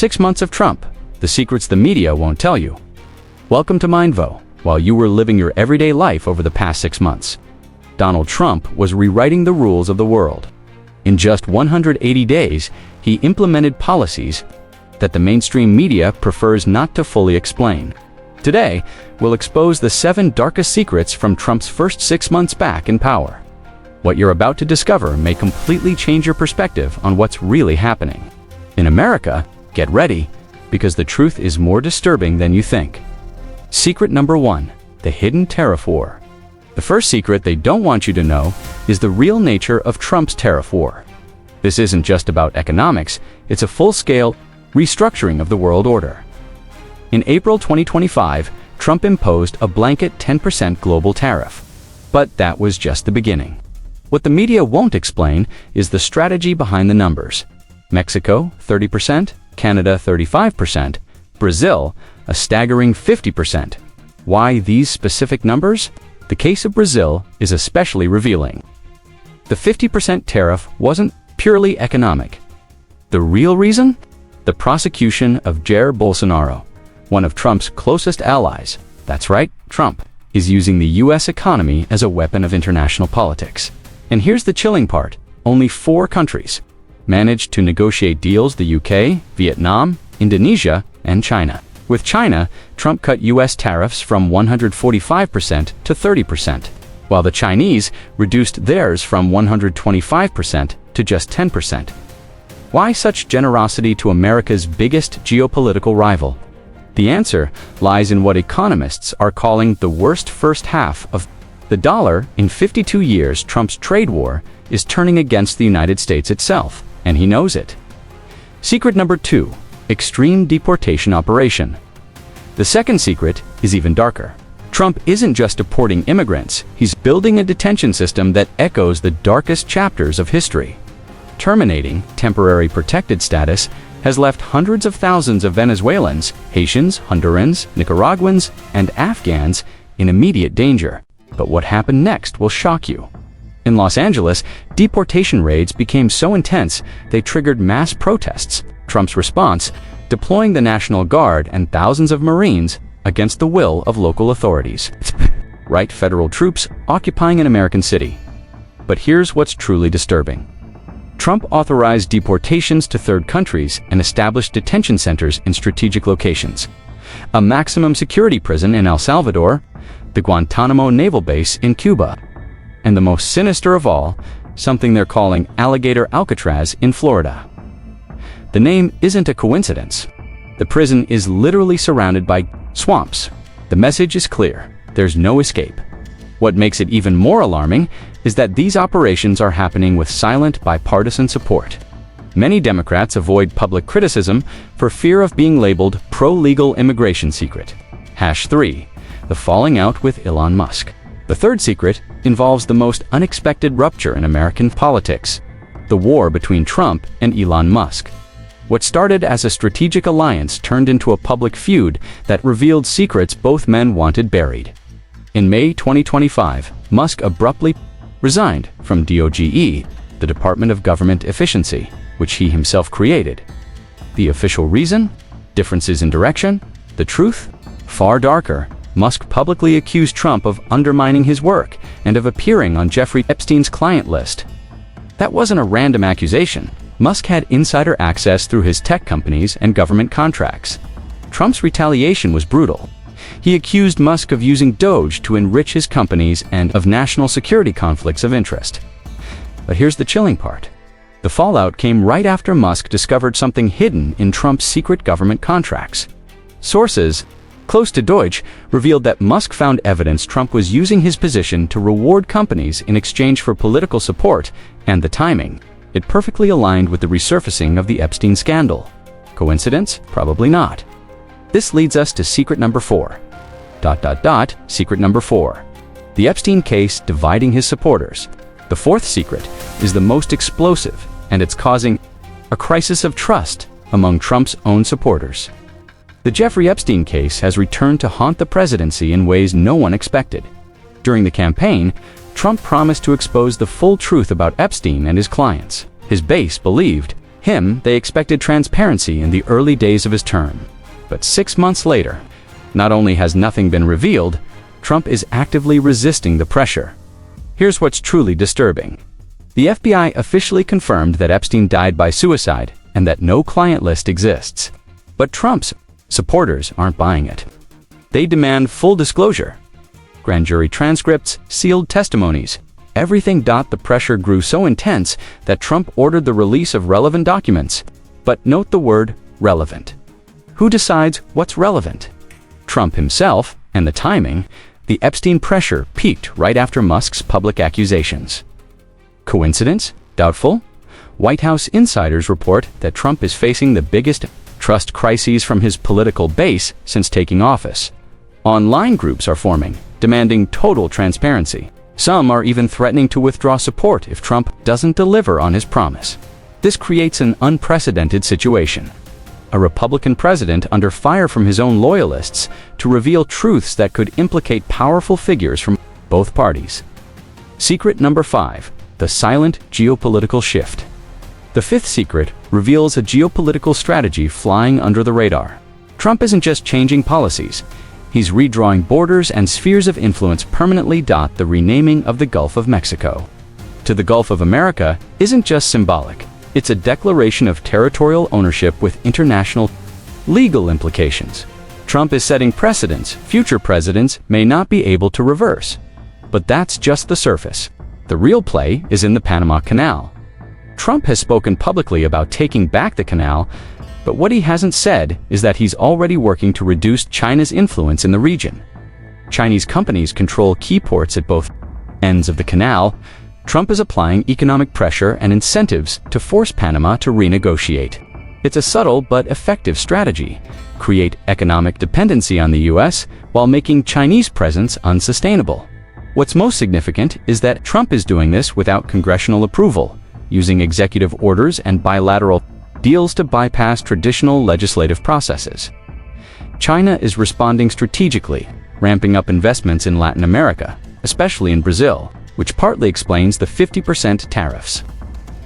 6 months of Trump, the secrets the media won't tell you. Welcome to MINDVAULT. While you were living your everyday life over the past 6 months, Donald Trump was rewriting the rules of the world. In just 180 days, he implemented policies that the mainstream media prefers not to fully explain. Today, we'll expose the 7 darkest secrets from Trump's first 6 months back in power. What you're about to discover may completely change your perspective on what's really happening. In America, get ready, because the truth is more disturbing than you think. Secret number 1, the hidden tariff war. The first secret they don't want you to know is the real nature of Trump's tariff war. This isn't just about economics, it's a full-scale restructuring of the world order. In April 2025, Trump imposed a blanket 10% global tariff. But that was just the beginning. What the media won't explain is the strategy behind the numbers. Mexico, 30%, Canada, 35%, Brazil, a staggering 50%. Why these specific numbers? The case of Brazil is especially revealing. The 50% tariff wasn't purely economic. The real reason? The prosecution of Jair Bolsonaro, one of Trump's closest allies. That's right, Trump is using the US economy as a weapon of international politics. And here's the chilling part. Only 4 countries managed to negotiate deals: the UK, Vietnam, Indonesia, and China. With China, Trump cut US tariffs from 145% to 30%, while the Chinese reduced theirs from 125% to just 10%. Why such generosity to America's biggest geopolitical rival? The answer lies in what economists are calling the worst first half of the dollar. In 52 years, Trump's trade war is turning against the United States itself, and he knows it. Secret number 2, extreme deportation operation. The second secret is even darker. Trump isn't just deporting immigrants, he's building a detention system that echoes the darkest chapters of history. Terminating temporary protected status has left hundreds of thousands of Venezuelans, Haitians, Hondurans, Nicaraguans, and Afghans in immediate danger. But what happened next will shock you. In Los Angeles, deportation raids became so intense they triggered mass protests. Trump's response: deploying the National Guard and thousands of Marines against the will of local authorities. Right, federal troops occupying an American city. But here's what's truly disturbing. Trump authorized deportations to third countries and established detention centers in strategic locations. A maximum security prison in El Salvador, the Guantanamo naval base in Cuba, and the most sinister of all, something they're calling Alligator Alcatraz in Florida. The name isn't a coincidence. The prison is literally surrounded by swamps. The message is clear: there's no escape. What makes it even more alarming is that these operations are happening with silent bipartisan support. Many Democrats avoid public criticism for fear of being labeled pro-legal immigration secret. #3, the falling out with Elon Musk. The third secret involves the most unexpected rupture in American politics: the war between Trump and Elon Musk. What started as a strategic alliance turned into a public feud that revealed secrets both men wanted buried. In May 2025, Musk abruptly resigned from DOGE, the Department of Government Efficiency, which he himself created. The official reason? Differences in direction? The truth? Far darker. Musk publicly accused Trump of undermining his work and of appearing on Jeffrey Epstein's client list. That wasn't a random accusation. Musk had insider access through his tech companies and government contracts. Trump's retaliation was brutal. He accused Musk of using Doge to enrich his companies and of national security conflicts of interest. But here's the chilling part. The fallout came right after Musk discovered something hidden in Trump's secret government contracts. Sources close to Doge revealed that Musk found evidence Trump was using his position to reward companies in exchange for political support, and the timing. It perfectly aligned with the resurfacing of the Epstein scandal. Coincidence? Probably not. This leads us to secret number 4. Secret number 4. The Epstein case dividing his supporters. The fourth secret is the most explosive, and it's causing a crisis of trust among Trump's own supporters. The Jeffrey Epstein case has returned to haunt the presidency in ways no one expected. During the campaign, Trump promised to expose the full truth about Epstein and his clients. His base believed They expected transparency in the early days of his term. But 6 months later, not only has nothing been revealed, Trump is actively resisting the pressure. Here's what's truly disturbing. The FBI officially confirmed that Epstein died by suicide and that no client list exists. But Trump's supporters aren't buying it. They demand full disclosure. Grand jury transcripts, sealed testimonies, everything. The pressure grew so intense that Trump ordered the release of relevant documents. But note the word relevant. Who decides what's relevant? Trump himself, and the timing. The Epstein pressure peaked right after Musk's public accusations. Coincidence? Doubtful. White House insiders report that Trump is facing the biggest trust crises from his political base since taking office. Online groups are forming, demanding total transparency. Some are even threatening to withdraw support if Trump doesn't deliver on his promise. This creates an unprecedented situation. A Republican president under fire from his own loyalists to reveal truths that could implicate powerful figures from both parties. Secret number 5. The silent geopolitical shift. The fifth secret reveals a geopolitical strategy flying under the radar. Trump isn't just changing policies. He's redrawing borders and spheres of influence permanently. The renaming of the Gulf of Mexico to the Gulf of America isn't just symbolic. It's a declaration of territorial ownership with international legal implications. Trump is setting precedents future presidents may not be able to reverse. But that's just the surface. The real play is in the Panama Canal. Trump has spoken publicly about taking back the canal, but what he hasn't said is that he's already working to reduce China's influence in the region. Chinese companies control key ports at both ends of the canal. Trump is applying economic pressure and incentives to force Panama to renegotiate. It's a subtle but effective strategy. Create economic dependency on the U.S. while making Chinese presence unsustainable. What's most significant is that Trump is doing this without congressional approval, using executive orders and bilateral deals to bypass traditional legislative processes. China is responding strategically, ramping up investments in Latin America, especially in Brazil, which partly explains the 50% tariffs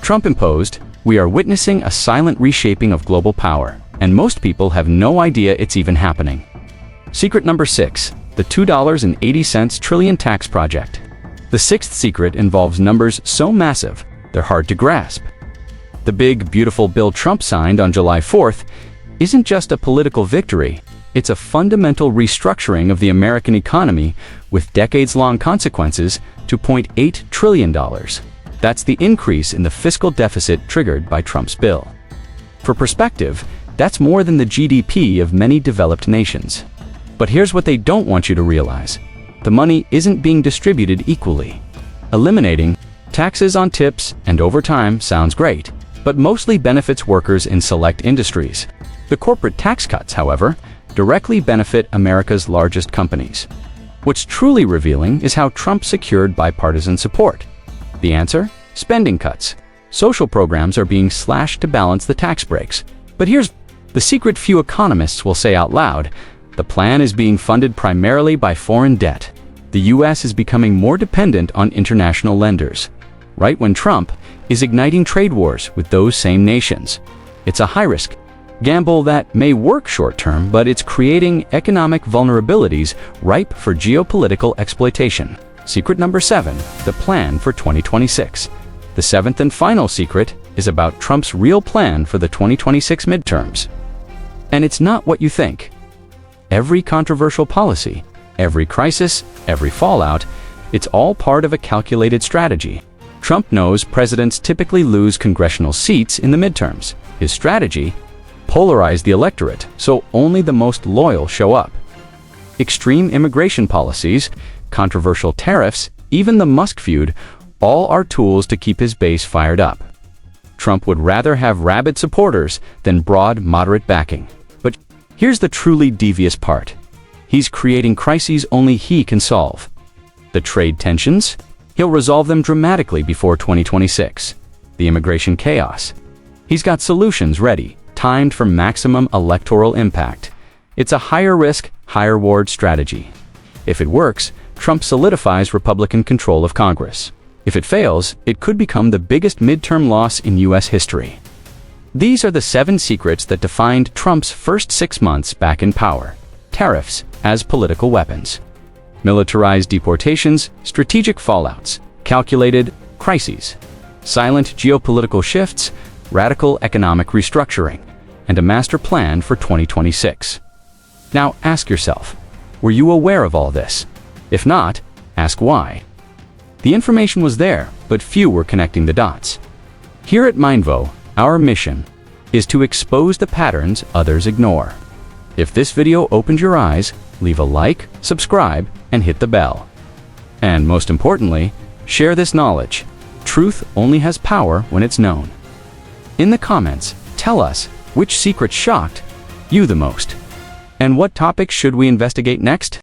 Trump imposed. We are witnessing a silent reshaping of global power, and most people have no idea it's even happening. Secret number 6. The $2.80 trillion tax project. The sixth secret involves numbers so massive, they're hard to grasp. The big, beautiful bill Trump signed on July 4th isn't just a political victory. It's a fundamental restructuring of the American economy with decades-long consequences to $0.8 trillion. That's the increase in the fiscal deficit triggered by Trump's bill. For perspective, that's more than the GDP of many developed nations. But here's what they don't want you to realize. The money isn't being distributed equally. Eliminating taxes on tips and overtime sounds great, but mostly benefits workers in select industries. The corporate tax cuts, however, directly benefit America's largest companies. What's truly revealing is how Trump secured bipartisan support. The answer? Spending cuts. Social programs are being slashed to balance the tax breaks. But here's the secret few economists will say out loud. The plan is being funded primarily by foreign debt. The U.S. is becoming more dependent on international lenders, right when Trump is igniting trade wars with those same nations. It's a high-risk gamble that may work short-term, but it's creating economic vulnerabilities ripe for geopolitical exploitation. Secret number 7. The plan for 2026. The seventh and final secret is about Trump's real plan for the 2026 midterms. And it's not what you think. Every controversial policy, every crisis, every fallout, it's all part of a calculated strategy. Trump knows presidents typically lose congressional seats in the midterms. His strategy? Polarize the electorate so only the most loyal show up. Extreme immigration policies, controversial tariffs, even the Musk feud, all are tools to keep his base fired up. Trump would rather have rabid supporters than broad, moderate backing. But here's the truly devious part. He's creating crises only he can solve. The trade tensions? He'll resolve them dramatically before 2026. The immigration chaos? He's got solutions ready, timed for maximum electoral impact. It's a higher risk, higher reward strategy. If it works, Trump solidifies Republican control of Congress. If it fails, it could become the biggest midterm loss in U.S. history. These are the 7 secrets that defined Trump's first 6 months back in power. Tariffs as political weapons. Militarized deportations, strategic fallouts, calculated crises, silent geopolitical shifts, radical economic restructuring, and a master plan for 2026. Now ask yourself, were you aware of all this? If not, ask why. The information was there, but few were connecting the dots. Here at MINDVAULT, our mission is to expose the patterns others ignore. If this video opened your eyes, leave a like, subscribe, and hit the bell. And most importantly, share this knowledge. Truth only has power when it's known. In the comments, tell us which secret shocked you the most. And what topics should we investigate next?